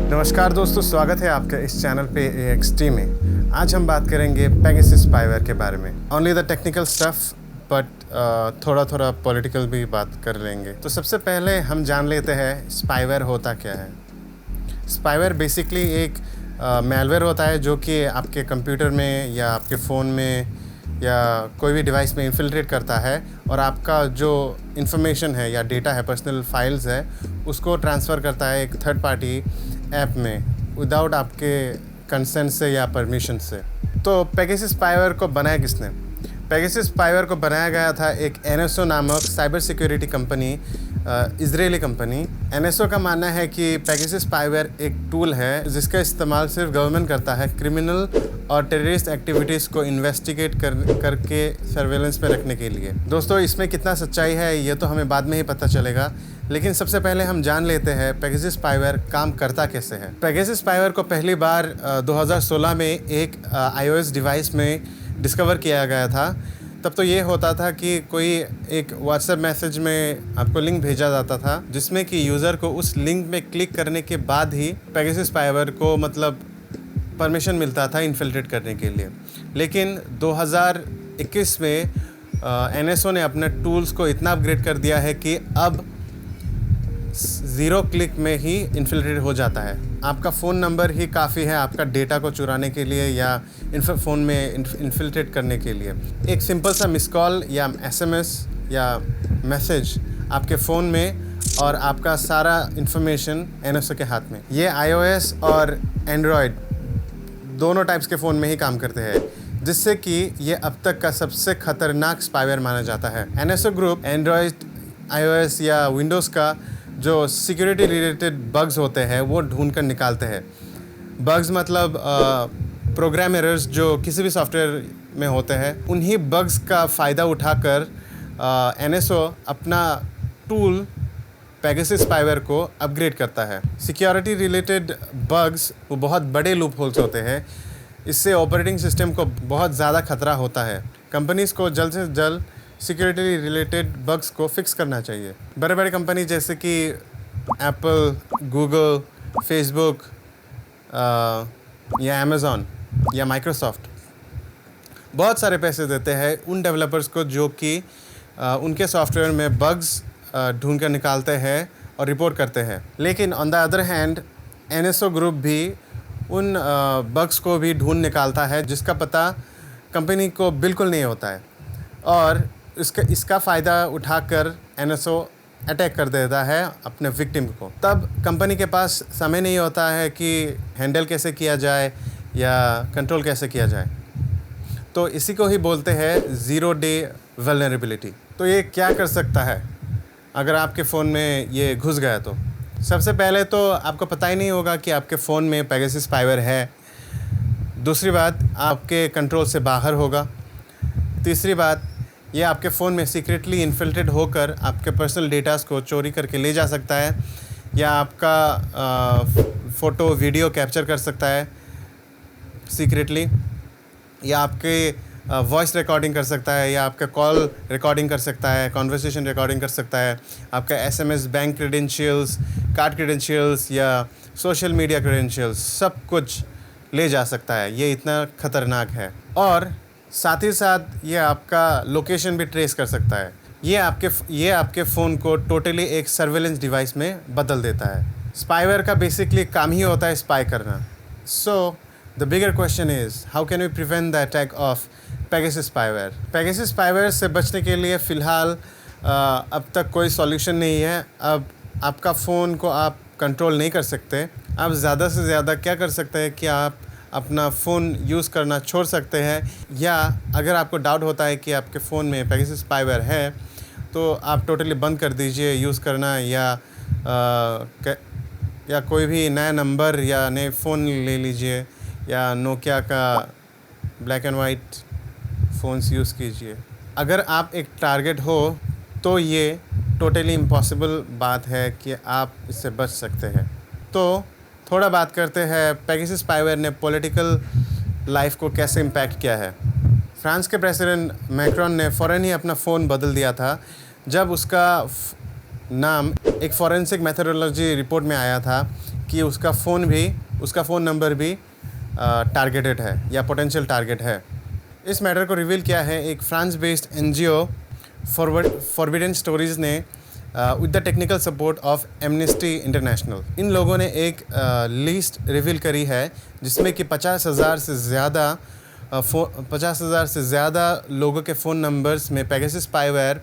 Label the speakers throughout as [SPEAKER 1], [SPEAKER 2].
[SPEAKER 1] नमस्कार दोस्तों, स्वागत है आपका इस चैनल पे AXT में। आज हम बात करेंगे पेगासस स्पाईवेयर के बारे में। Only the technical stuff but थोड़ा थोड़ा पॉलिटिकल भी बात कर लेंगे। तो सबसे पहले हम जान लेते हैं स्पाईवेयर होता क्या है। स्पाईवेयर बेसिकली एक मैलवेयर होता है जो कि आपके कंप्यूटर में या आपके फ़ोन में या कोई भी डिवाइस में इन्फिल्ट्रेट करता है और आपका जो इन्फॉर्मेशन है या डेटा है, पर्सनल फाइल्स है, उसको ट्रांसफ़र करता है एक थर्ड पार्टी ऐप में विदाउट आपके कंसेंट से या परमिशन से। तो पेगासस स्पाईवेयर को बनाया किसने? पेगासस स्पाईवेयर को बनाया गया था एक NSO नामक cyber security company, Israeli company. NSO का मानना है कि पेगासस स्पाईवेयर एक टूल है जिसका इस्तेमाल सिर्फ गवर्नमेंट करता है क्रिमिनल और टेररिस्ट एक्टिविटीज़ को इन्वेस्टिगेट करके सर्वेलेंस में रखने के लिए। दोस्तों, इसमें कितना सच्चाई है ये तो हमें बाद में ही पता चलेगा, लेकिन सबसे पहले हम जान लेते हैं पेगासस स्पाईवेयर काम करता कैसे है। पेगासस स्पाईवेयर को पहली बार 2016 में एक iOS डिवाइस में डिस्कवर किया गया था। तब तो ये होता था कि कोई एक व्हाट्सएप मैसेज में आपको लिंक भेजा जाता था जिसमें कि यूज़र को उस लिंक में क्लिक करने के बाद ही पेगासस स्पाईवेयर को परमिशन मिलता था इन्फिल्ट्रेट करने के लिए। लेकिन 2021 में NSO ने अपने टूल्स को इतना अपग्रेड कर दिया है कि अब 0 क्लिक में ही इन्फिल्ट्रेट हो जाता है। आपका फ़ोन नंबर ही काफ़ी है आपका डेटा को चुराने के लिए या फ़ोन में इन्फिल्ट्रेट करने के लिए। एक सिंपल सा मिस कॉल या SMS या मैसेज आपके फ़ोन में और आपका सारा इन्फॉर्मेशन NSO के हाथ में। ये iOS और एंड्रॉयड दोनों टाइप्स के फ़ोन में ही काम करते हैं, जिससे कि ये अब तक का सबसे ख़तरनाक स्पाईवेयर माना जाता है। NSO ग्रुप एंड्रॉयड, iOS या विंडोज़ का जो सिक्योरिटी रिलेटेड बग्स होते हैं वो ढूंढ कर निकालते हैं। बग्स मतलब प्रोग्राम एरर्स जो किसी भी सॉफ्टवेयर में होते हैं, उन्हीं बग्स का फ़ायदा उठाकर NSO अपना टूल पेगासस स्पाईवेयर को अपग्रेड करता है। सिक्योरिटी रिलेटेड बग्स वो बहुत बड़े लूप होल्स होते हैं। इससे ऑपरेटिंग सिस्टम को बहुत ज़्यादा खतरा होता है। कंपनीज़ को जल्द से जल्द सिक्योरिटी रिलेटेड बग्स को फिक्स करना चाहिए। बड़े बड़े कंपनी जैसे कि एप्पल, गूगल, फेसबुक या अमेज़ॉन या माइक्रोसॉफ्ट बहुत सारे पैसे देते हैं उन डेवलपर्स को जो कि उनके सॉफ्टवेयर में बग्स ढूंढ कर निकालते हैं और रिपोर्ट करते हैं। लेकिन on the other hand NSO group भी उन बग्स को भी ढूंढ निकालता है जिसका पता कंपनी को बिल्कुल नहीं होता है, और इसका फ़ायदा उठाकर NSO अटैक कर देता है अपने विक्टिम को। तब कंपनी के पास समय नहीं होता है कि हैंडल कैसे किया जाए या कंट्रोल कैसे किया जाए। तो इसी को ही बोलते हैं ज़ीरो डे वल्नरेबिलिटी। तो ये क्या कर सकता है अगर आपके फ़ोन में ये घुस गया? तो सबसे पहले तो आपको पता ही नहीं होगा कि आपके फ़ोन में पेगासस स्पाईवेयर है। दूसरी बात, आपके कंट्रोल से बाहर होगा। तीसरी बात, ये आपके फ़ोन में सीक्रेटली इन्फिल्ट्रेट होकर आपके पर्सनल डेटास को चोरी करके ले जा सकता है, या आपका फ़ोटो वीडियो कैप्चर कर सकता है सीक्रेटली, या आपके वॉइस रिकॉर्डिंग कर सकता है, या आपका कॉल रिकॉर्डिंग कर सकता है, कॉन्वर्सेशन रिकॉर्डिंग कर सकता है, आपका SMS, bank credentials, card credentials या सोशल मीडिया क्रेडेंशियल्स, सब कुछ ले जा सकता है। ये इतना ख़तरनाक है। और साथ ही साथ ये आपका लोकेशन भी ट्रेस कर सकता है। ये आपके फ़ोन को टोटली एक सर्वेलेंस डिवाइस में बदल देता है। स्पाईवेयर का बेसिकली काम ही होता है स्पाई करना। So the bigger question is how can we prevent the attack of Pegasus spyware? Pegasus spyware से बचने के लिए फ़िलहाल अब तक कोई सॉल्यूशन नहीं है। अब आपका फ़ोन को आप कंट्रोल नहीं कर सकते। आप ज़्यादा से ज़्यादा क्या कर सकते हैं कि आप अपना फ़ोन यूज़ करना छोड़ सकते हैं, या अगर आपको डाउट होता है कि आपके फ़ोन में पेगासस स्पाईवेयर है तो आप टोटली बंद कर दीजिए यूज़ करना, या कोई भी नया नंबर या नए फ़ोन ले लीजिए, या नोकिया का black and white phones use कीजिए। अगर आप एक टारगेट हो तो ये टोटली इम्पॉसिबल बात है कि आप इससे बच सकते हैं। तो थोड़ा बात करते हैं पेगासस स्पाईवेयर ने पॉलिटिकल लाइफ को कैसे इम्पैक्ट किया है। फ्रांस के प्रेसिडेंट मैक्रोन ने फ़ौरन ही अपना फ़ोन बदल दिया था जब उसका नाम एक फॉरेंसिक मेथोडोलॉजी रिपोर्ट में आया था कि उसका फ़ोन नंबर भी टारगेटेड है या पोटेंशियल टारगेट है। इस मैटर को रिवील किया है एक France based NGO forbidden stories ने with the technical support of Amnesty International. इन लोगों ने एक लिस्ट रिवील करी है जिसमें कि 50,000 से ज़्यादा लोगों के फ़ोन नंबर्स में पेगासस स्पाईवेयर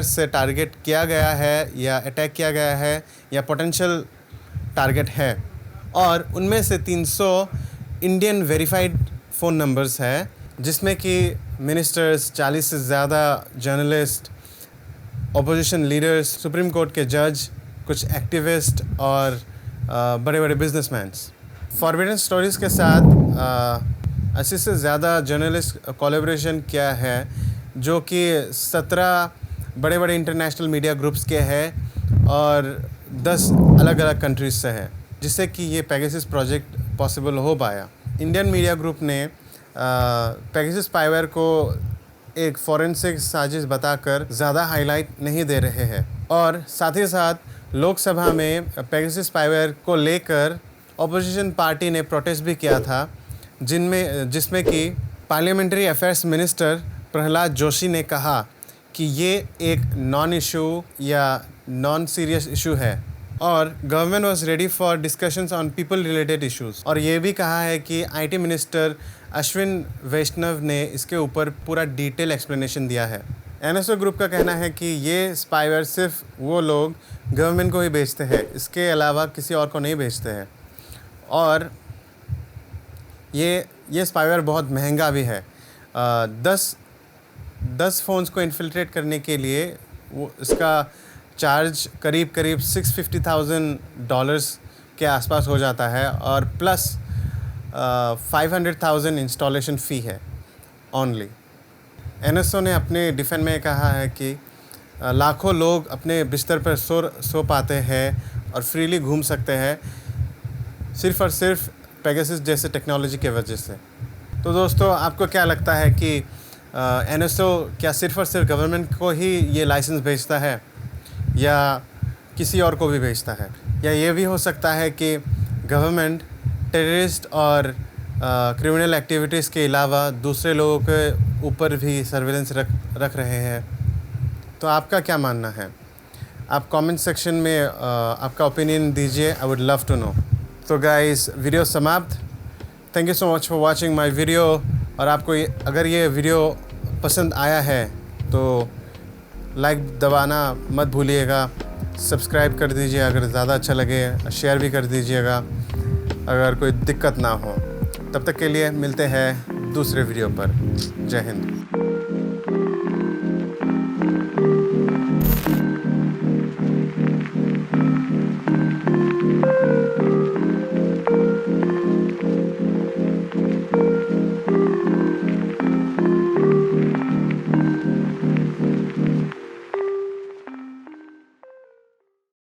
[SPEAKER 1] से टारगेट किया गया है या अटैक किया गया है या पोटेंशियल टारगेट है, और उनमें से 300 इंडियन वेरीफाइड फ़ोन नंबर्स है, जिसमें कि मिनिस्टर्स, 40 से ज़्यादा journalist, opposition leaders, supreme court के जज, कुछ एक्टिविस्ट और बड़े बड़े बिजनेसमैन्स। फॉरबिडन स्टोरीज़ के साथ 80 से ज़्यादा जर्नलिस्ट कोलैबोरेशन किया है, जो कि 17 बड़े बड़े इंटरनेशनल मीडिया ग्रुप्स के हैं और 10 अलग अलग कंट्रीज से हैं, जिससे कि ये पेगासस प्रोजेक्ट पॉसिबल हो पाया। इंडियन मीडिया ग्रुप ने पेगासस स्पाईवेयर को एक फॉरेंसिक साजिश बताकर ज़्यादा हाईलाइट नहीं दे रहे हैं, और साथ ही साथ लोकसभा में पेगासस स्पाईवेयर को लेकर ऑपोजिशन पार्टी ने प्रोटेस्ट भी किया था, जिसमें कि parliamentary affairs minister Prahlad Joshi ने कहा कि ये एक नॉन इशू या नॉन सीरियस इशू है, और government was ready for discussions on people related issues. और ये भी कहा है कि आईटी मिनिस्टर अश्विन वैष्णव ने इसके ऊपर पूरा डिटेल एक्सप्लेनेशन दिया है। एनएसओ ग्रुप का कहना है कि ये स्पाईवेयर सिर्फ वो लोग गवर्नमेंट को ही बेचते हैं, इसके अलावा किसी और को नहीं बेचते हैं, और ये स्पाईवेयर बहुत महंगा भी है। 10 फ़ोन्स को इन्फिल्ट्रेट करने के लिए वो इसका चार्ज करीब $650,000 के आसपास हो जाता है, और प्लस 500,000 इंस्टॉलेशन फ़ी है ओनली। एनएसओ ने अपने डिफेंस में कहा है कि लाखों लोग अपने बिस्तर पर सो पाते हैं और फ्रीली घूम सकते हैं सिर्फ़ और सिर्फ पेगासस जैसे टेक्नोलॉजी के वजह से। तो दोस्तों, आपको क्या लगता है कि एनएसओ क्या सिर्फ़ और सिर्फ गवर्नमेंट को ही ये लाइसेंस भेजता है या किसी और को भी भेजता है, या ये भी हो सकता है कि गवर्नमेंट टेररिस्ट और क्रिमिनल एक्टिविटीज़ के अलावा दूसरे लोगों के ऊपर भी सर्विलेंस रख रहे हैं? तो आपका क्या मानना है? आप कमेंट सेक्शन में आपका ओपिनियन दीजिए। I would love to know. तो गाइस, वीडियो समाप्त। Thank you so much for watching my video. और आपको अगर ये वीडियो पसंद आया है तो लाइक दबाना मत भूलिएगा, सब्सक्राइब कर दीजिए अगर ज़्यादा अच्छा लगे, शेयर भी कर दीजिएगा अगर कोई दिक्कत ना हो। तब तक के लिए मिलते हैं दूसरे वीडियो पर। जय हिंद।